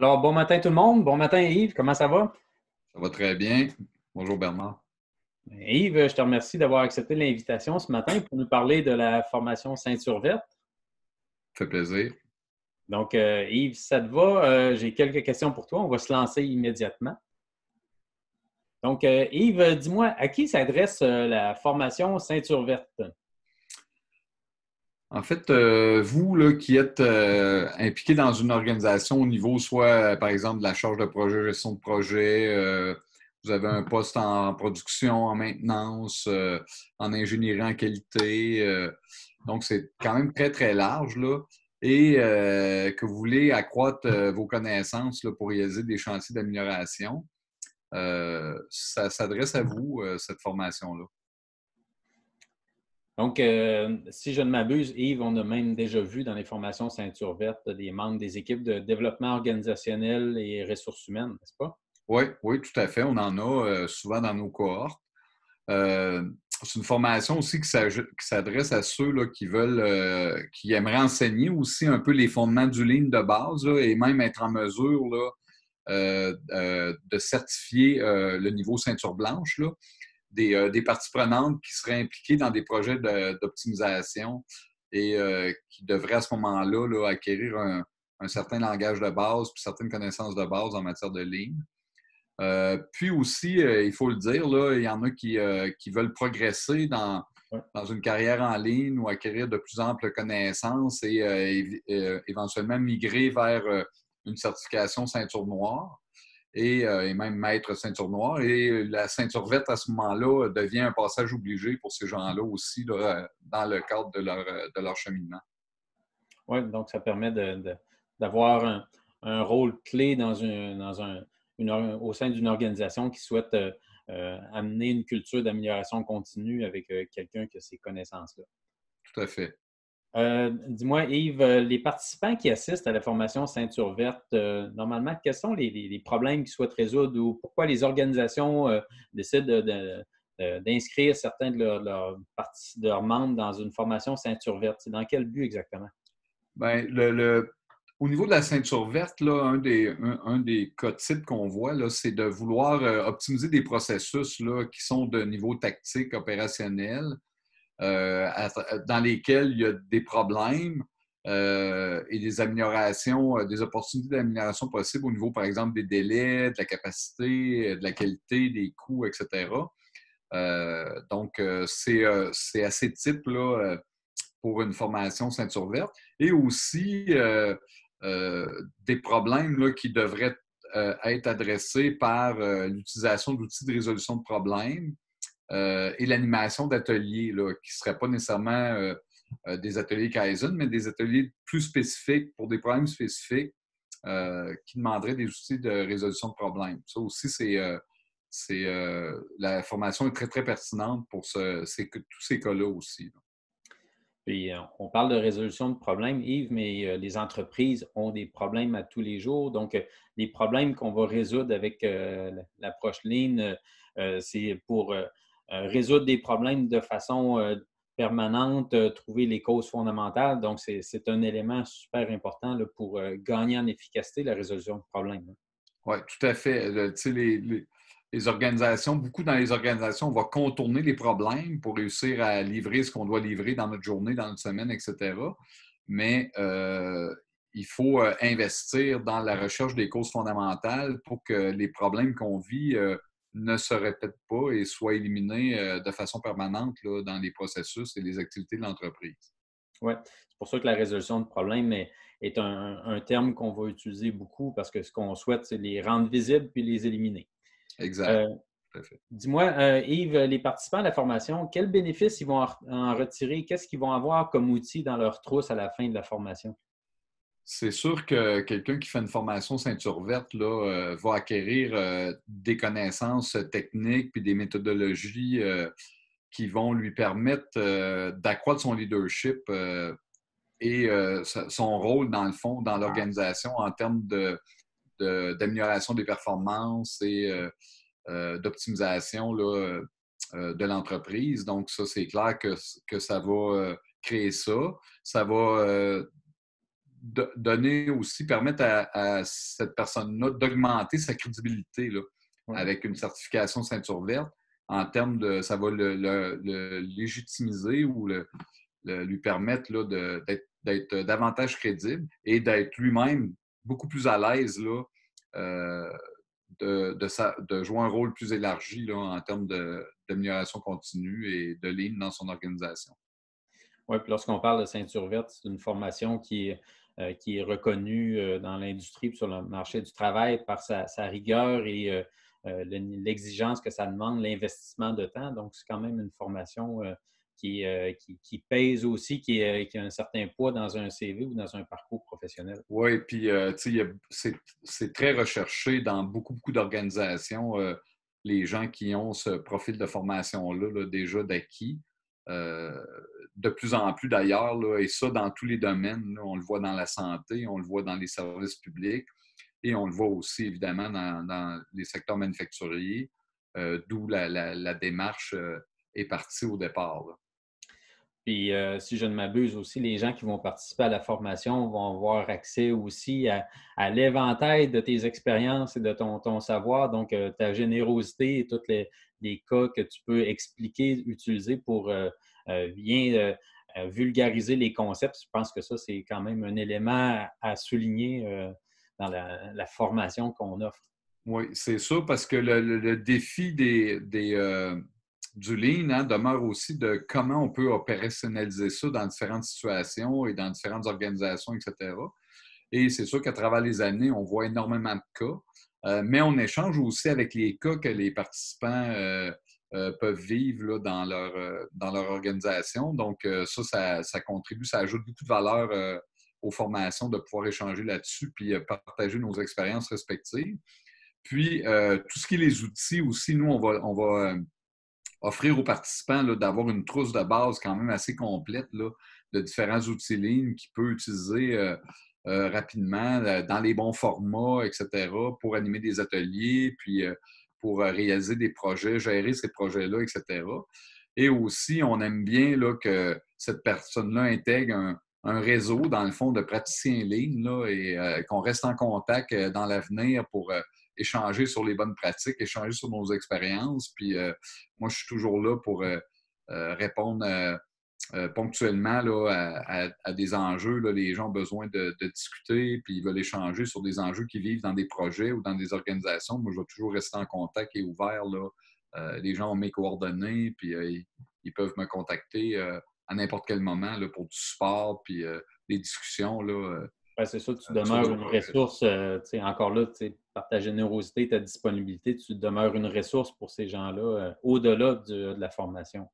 Alors, bon matin tout le monde. Bon matin Yves, comment ça va? Ça va très bien. Bonjour Bernard. Yves, je te remercie d'avoir accepté l'invitation ce matin pour nous parler de la formation Ceinture verte. Ça fait plaisir. Donc, Yves, si ça te va, j'ai quelques questions pour toi. On va se lancer immédiatement. Donc, Yves, dis-moi, à qui s'adresse la formation Ceinture verte? En fait, vous là, qui êtes impliqué dans une organisation au niveau soit, par exemple, de la charge de projet, gestion de projet, vous avez un poste en production, en maintenance, en ingénierie en qualité. Donc, c'est quand même très, très large, là. Et que vous voulez accroître vos connaissances là, pour réaliser des chantiers d'amélioration. Ça s'adresse à vous, cette formation-là. Donc, si je ne m'abuse, Yves, on a même déjà vu dans les formations Ceinture verte des membres des équipes de développement organisationnel et ressources humaines, n'est-ce pas? Oui, oui, tout à fait. On en a souvent dans nos cohortes. Euh, c'est une formation aussi qui s'adresse à ceux là, qui veulent, qui aimeraient enseigner aussi un peu les fondements du Lean de base là, et même être en mesure là, de certifier le niveau ceinture blanche là, des parties prenantes qui seraient impliquées dans des projets d'optimisation et qui devraient à ce moment-là là, acquérir un certain langage de base puis certaines connaissances de base en matière de Lean. Puis aussi, il faut le dire, là, il y en a qui veulent progresser Oui. dans une carrière en ligne ou acquérir de plus amples connaissances et éventuellement migrer vers une certification ceinture noire et même maître ceinture noire. Et la ceinture verte, à ce moment-là, devient un passage obligé pour ces gens-là aussi là, dans le cadre de leur cheminement. Oui, donc ça permet d'avoir un rôle clé au sein d'une organisation qui souhaite amener une culture d'amélioration continue avec quelqu'un qui a ces connaissances-là. Tout à fait. Dis-moi, Yves, les participants qui assistent à la formation Ceinture verte, normalement, quels sont les problèmes qu'ils souhaitent résoudre ou pourquoi les organisations décident d'inscrire certains de leurs membres dans une formation Ceinture verte? C'est dans quel but exactement? Ben, au niveau de la ceinture verte, là, un des cas types qu'on voit, là, c'est de vouloir optimiser des processus là, qui sont de niveau tactique, opérationnel, dans lesquels il y a des problèmes et des améliorations, des opportunités d'amélioration possibles au niveau, par exemple, des délais, de la capacité, de la qualité, des coûts, etc. C'est assez type là, pour une formation ceinture verte et aussi des problèmes là, qui devraient être adressés par l'utilisation d'outils de résolution de problèmes et l'animation d'ateliers là, qui ne seraient pas nécessairement des ateliers Kaizen, mais des ateliers plus spécifiques pour des problèmes spécifiques qui demanderaient des outils de résolution de problèmes. Ça aussi, la formation est très, très pertinente pour tous ces cas-là aussi. Là. Puis, on parle de résolution de problèmes, Yves, mais les entreprises ont des problèmes à tous les jours. Donc, les problèmes qu'on va résoudre avec l'approche Lean, c'est pour résoudre des problèmes de façon permanente, trouver les causes fondamentales. Donc, c'est un élément super important là, pour gagner en efficacité, la résolution de problèmes. Oui, tout à fait. Tu sais, les organisations, beaucoup dans les organisations, on va contourner les problèmes pour réussir à livrer ce qu'on doit livrer dans notre journée, dans notre semaine, etc. Mais il faut investir dans la recherche des causes fondamentales pour que les problèmes qu'on vit ne se répètent pas et soient éliminés de façon permanente là, dans les processus et les activités de l'entreprise. Oui, c'est pour ça que la résolution de problèmes est un terme qu'on va utiliser beaucoup parce que ce qu'on souhaite, c'est les rendre visibles puis les éliminer. Exact. Euh, Tout à fait. Dis-moi, Yves, les participants à la formation, quels bénéfices ils vont en retirer? Qu'est-ce qu'ils vont avoir comme outil dans leur trousse à la fin de la formation? C'est sûr que quelqu'un qui fait une formation ceinture verte là, va acquérir des connaissances techniques puis des méthodologies qui vont lui permettre d'accroître son leadership et son rôle, dans le fond, dans l'organisation en termes d'amélioration des performances et d'optimisation là, de l'entreprise. Donc, ça, c'est clair que ça va créer ça. Ça va donner aussi, permettre à cette personne-là d'augmenter sa crédibilité là, Ouais. avec une certification ceinture verte en termes de, ça va le légitimiser ou lui permettre là, d'être davantage crédible et d'être lui-même beaucoup plus à l'aise là, de jouer un rôle plus élargi là, en termes d'amélioration continue et de lean dans son organisation. Oui, puis lorsqu'on parle de ceinture verte, c'est une formation qui est reconnue dans l'industrie et sur le marché du travail par sa rigueur et l'exigence que ça demande, l'investissement de temps. Donc, c'est quand même une formation qui pèse aussi, qui a un certain poids dans un CV ou dans un parcours professionnel. Oui, puis tu sais, c'est très recherché dans beaucoup d'organisations, les gens qui ont ce profil de formation-là, là, déjà d'acquis. Euh, de plus en plus d'ailleurs, là, et ça dans tous les domaines. Là, on le voit dans la santé, on le voit dans les services publics et on le voit aussi évidemment dans les secteurs manufacturiers, d'où la démarche est partie au départ. Là. Puis, si je ne m'abuse aussi, les gens qui vont participer à la formation vont avoir accès aussi à l'éventail de tes expériences et de ton savoir. Donc, ta générosité et tous les cas que tu peux expliquer, utiliser pour bien vulgariser les concepts. Je pense que ça, c'est quand même un élément à souligner dans la formation qu'on offre. Oui, c'est ça, parce que le défi du Lean hein, demeure aussi de comment on peut opérationnaliser ça dans différentes situations et dans différentes organisations, etc. Et c'est sûr qu'à travers les années, on voit énormément de cas, mais on échange aussi avec les cas que les participants peuvent vivre là, dans leur organisation. Donc, ça contribue, ça ajoute beaucoup de valeur aux formations de pouvoir échanger là-dessus puis partager nos expériences respectives. Puis, tout ce qui est les outils aussi, nous, on va offrir aux participants là, d'avoir une trousse de base quand même assez complète là, de différents outils lignes qu'ils peuvent utiliser rapidement dans les bons formats, etc., pour animer des ateliers, puis pour réaliser des projets, gérer ces projets-là, etc. Et aussi, on aime bien là, que cette personne-là intègre un réseau, dans le fond, de praticiens lignes là, et qu'on reste en contact dans l'avenir pour échanger sur les bonnes pratiques, échanger sur nos expériences. Puis moi, je suis toujours là pour répondre ponctuellement là, à des enjeux. Là, les gens ont besoin de discuter, puis ils veulent échanger sur des enjeux qu'ils vivent dans des projets ou dans des organisations. Moi, je vais toujours rester en contact et ouvert. Là. Les gens ont mes coordonnées, puis ils peuvent me contacter à n'importe quel moment là, pour du support, puis des discussions là, Ouais, c'est ça, tu sur demeures nos une projets. ressource, tu sais, encore là, tu sais, par ta générosité, ta disponibilité, tu demeures une ressource pour ces gens-là, au-delà de la formation.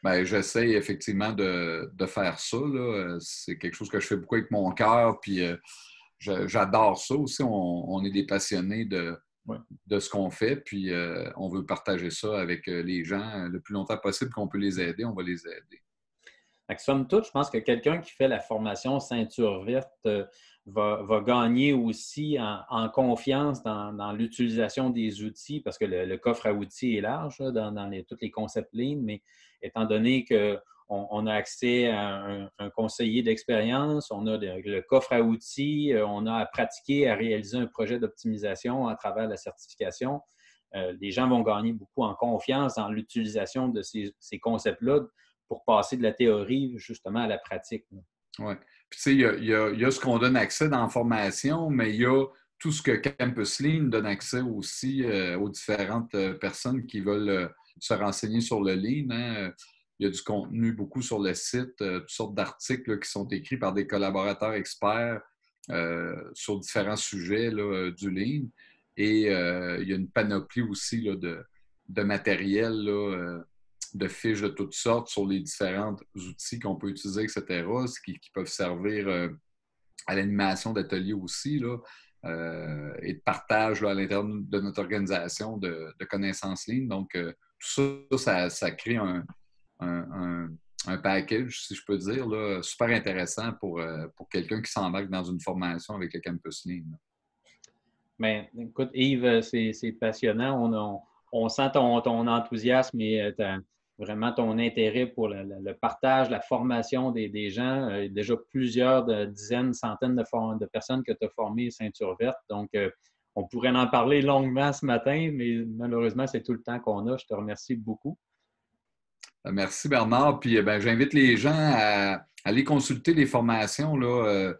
Ben, j'essaie effectivement de faire ça. Là. C'est quelque chose que je fais beaucoup avec mon cœur, puis j'adore ça aussi. On est des passionnés Ouais. de ce qu'on fait, puis on veut partager ça avec les gens le plus longtemps possible qu'on peut les aider, on va les aider. Fait que somme toute, je pense que quelqu'un qui fait la formation ceinture verte va gagner aussi en confiance dans l'utilisation des outils parce que le coffre à outils est large là, dans tous les concepts Lean, mais étant donné qu'on a accès à un conseiller d'expérience, on a le coffre à outils, on a à pratiquer, à réaliser un projet d'optimisation à travers la certification. Les gens vont gagner beaucoup en confiance dans l'utilisation de ces concepts-là pour passer de la théorie justement à la pratique. Oui. Puis, tu sais, il y a ce qu'on donne accès dans la formation, mais il y a tout ce que Campus Lean donne accès aussi aux différentes personnes qui veulent se renseigner sur le Lean. Hein. Il y a du contenu beaucoup sur le site, toutes sortes d'articles là, qui sont écrits par des collaborateurs experts sur différents sujets là, du Lean. Et il y a une panoplie aussi là, de matériel là, de fiches de toutes sortes sur les différents outils qu'on peut utiliser, etc., qui peuvent servir à l'animation d'ateliers aussi, là, et de partage là, à l'intérieur de notre organisation de connaissances lignes. Donc, tout ça crée un package, si je peux dire, là, super intéressant pour quelqu'un qui s'embarque dans une formation avec le Campus Lean. Mais écoute, Yves, c'est passionnant. On sent ton enthousiasme et vraiment ton intérêt pour le partage, la formation des gens. Déjà plusieurs dizaines, centaines de personnes que tu as formées Ceinture Verte. Donc, on pourrait en parler longuement ce matin, mais malheureusement, c'est tout le temps qu'on a. Je te remercie beaucoup. Merci Bernard. Puis ben, j'invite les gens à aller consulter les formations là,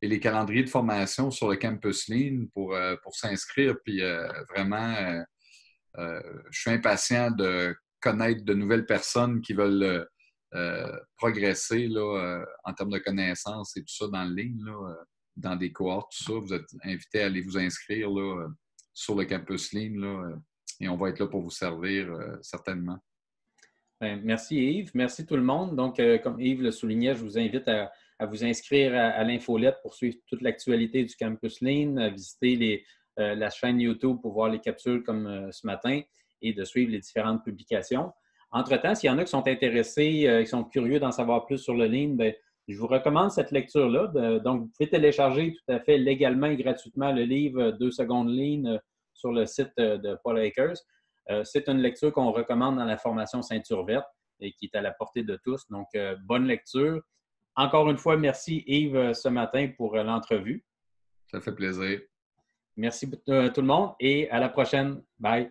et les calendriers de formation sur le Campus Lean pour s'inscrire. Puis vraiment, je suis impatient de connaître de nouvelles personnes qui veulent progresser là, en termes de connaissances et tout ça dans le ligne, là, dans des cohortes, tout ça. Vous êtes invités à aller vous inscrire là, sur le Campus Lean là, et on va être là pour vous servir certainement. Bien, merci Yves. Merci tout le monde. Donc, comme Yves le soulignait, je vous invite à vous inscrire à l'infolette pour suivre toute l'actualité du Campus Lean, à visiter la chaîne YouTube pour voir les capsules comme ce matin et de suivre les différentes publications. Entre-temps, s'il y en a qui sont intéressés, qui sont curieux d'en savoir plus sur le Lean, bien, je vous recommande cette lecture-là. Donc, vous pouvez télécharger tout à fait légalement et gratuitement le livre 2 secondes Lean sur le site de Paul Akers. C'est une lecture qu'on recommande dans la formation Ceinture Verte et qui est à la portée de tous. Donc, bonne lecture. Encore une fois, merci Yves ce matin pour l'entrevue. Ça fait plaisir. Merci tout le monde et à la prochaine. Bye.